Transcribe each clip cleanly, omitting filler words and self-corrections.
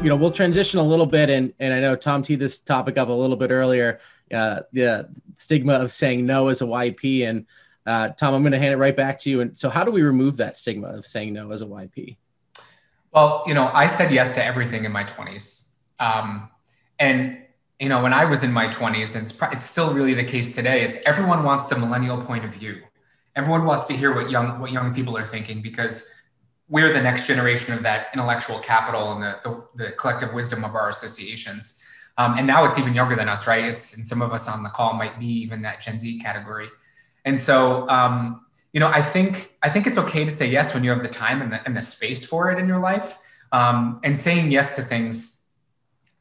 we'll transition a little bit, and I know Tom teed this topic up a little bit earlier, the stigma of saying no as a YP. And Tom, I'm going to hand it right back to you. And so how do we remove that stigma of saying no as a YP? Well, I said yes to everything in my 20s. And, when I was in my 20s, and it's still really the case today, it's everyone wants the millennial point of view. Everyone wants to hear what young people are thinking, because we're the next generation of that intellectual capital and the collective wisdom of our associations. And now it's even younger than us, right? And some of us on the call might be even that Gen Z category. And so, I think it's okay to say yes when you have the time and the space for it in your life. And saying yes to things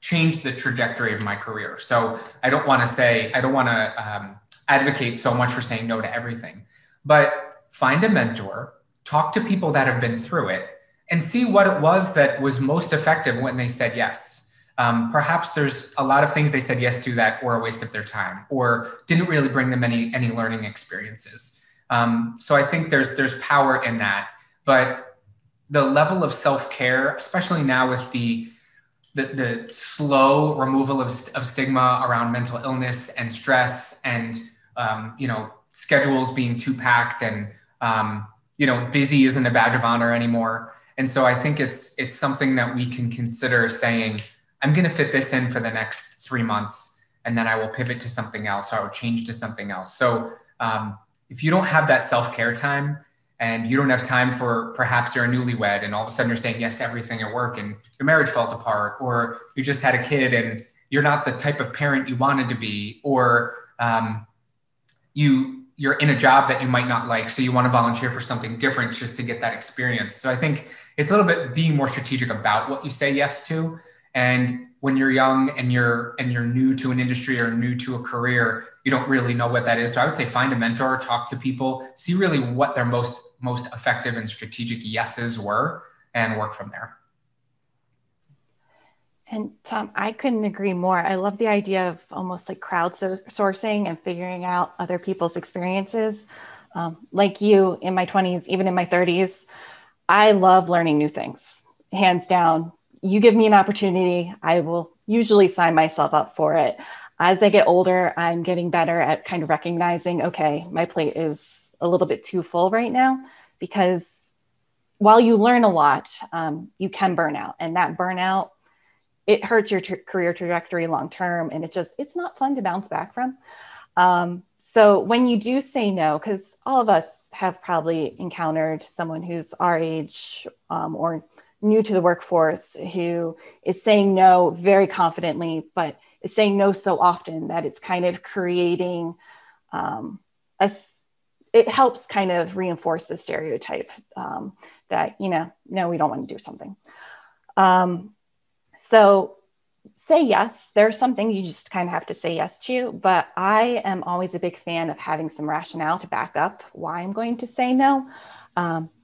changed the trajectory of my career. So I don't want to advocate so much for saying no to everything, but find a mentor, talk to people that have been through it, and see what it was that was most effective when they said yes. Perhaps there's a lot of things they said yes to that were a waste of their time or didn't really bring them any learning experiences. So I think there's power in that, but the level of self-care, especially now with the slow removal of stigma around mental illness and stress and, schedules being too packed and, busy isn't a badge of honor anymore. And so I think it's something that we can consider saying, I'm going to fit this in for the next 3 months, and then I will pivot to something else, or I will change to something else. So if you don't have that self-care time, and you don't have time for, perhaps you're a newlywed and all of a sudden you're saying yes to everything at work and your marriage falls apart, or you just had a kid and you're not the type of parent you wanted to be, or you're in a job that you might not like, so you want to volunteer for something different just to get that experience. So I think it's a little bit being more strategic about what you say yes to. And when you're young and you're new to an industry or new to a career, you don't really know what that is. So I would say find a mentor, talk to people, see really what their most effective and strategic yeses were, and work from there. And Tom, I couldn't agree more. I love the idea of almost like crowdsourcing and figuring out other people's experiences. Like you, in my 20s, even in my 30s, I love learning new things, hands down. You give me an opportunity, I will usually sign myself up for it. As I get older, I'm getting better at kind of recognizing, okay, my plate is a little bit too full right now, because while you learn a lot, you can burn out, and that burnout, it hurts your career trajectory long-term, and it's not fun to bounce back from. So when you do say no, because all of us have probably encountered someone who's our age or new to the workforce who is saying no very confidently, but is saying no so often that it's kind of creating it helps kind of reinforce the stereotype that, no, we don't want to do something. So say yes. There's something you just kind of have to say yes to, but I am always a big fan of having some rationale to back up why I'm going to say no.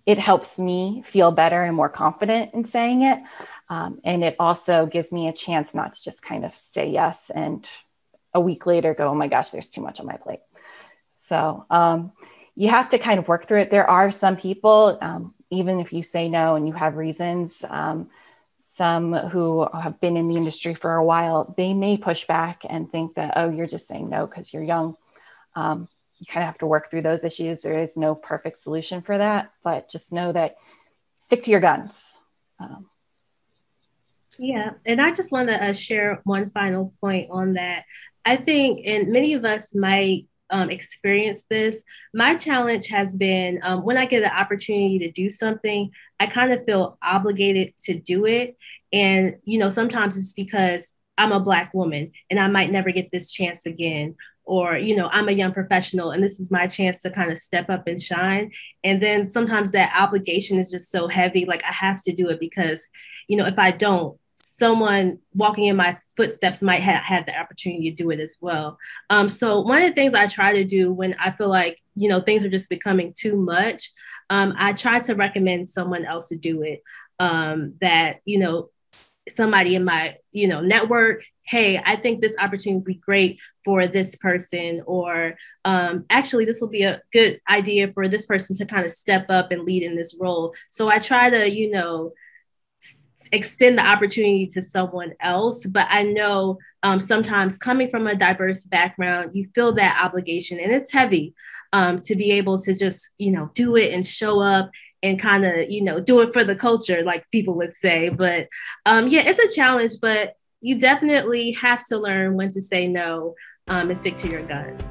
It helps me feel better and more confident in saying it. And it also gives me a chance not to just kind of say yes and a week later go, oh my gosh, there's too much on my plate. So you have to kind of work through it. There are some people, even if you say no and you have reasons, some who have been in the industry for a while, they may push back and think that, oh, you're just saying no because you're young. You kind of have to work through those issues. There is no perfect solution for that, but just know that stick to your guns. Yeah, and I just want to share one final point on that. I think, and many of us might experience this, my challenge has been when I get an opportunity to do something, I kind of feel obligated to do it. And, sometimes it's because I'm a Black woman and I might never get this chance again. Or, I'm a young professional and this is my chance to kind of step up and shine. And then sometimes that obligation is just so heavy, like I have to do it because, if I don't, someone walking in my footsteps might have the opportunity to do it as well. So one of the things I try to do when I feel like, things are just becoming too much, I try to recommend someone else to do it. That, somebody in my, network, hey, I think this opportunity would be great for this person, or actually this will be a good idea for this person to kind of step up and lead in this role. So I try to, extend the opportunity to someone else. But I know sometimes coming from a diverse background, you feel that obligation, and it's heavy to be able to just, do it and show up and kind of, do it for the culture, like people would say. But yeah, it's a challenge, but you definitely have to learn when to say no and stick to your guns.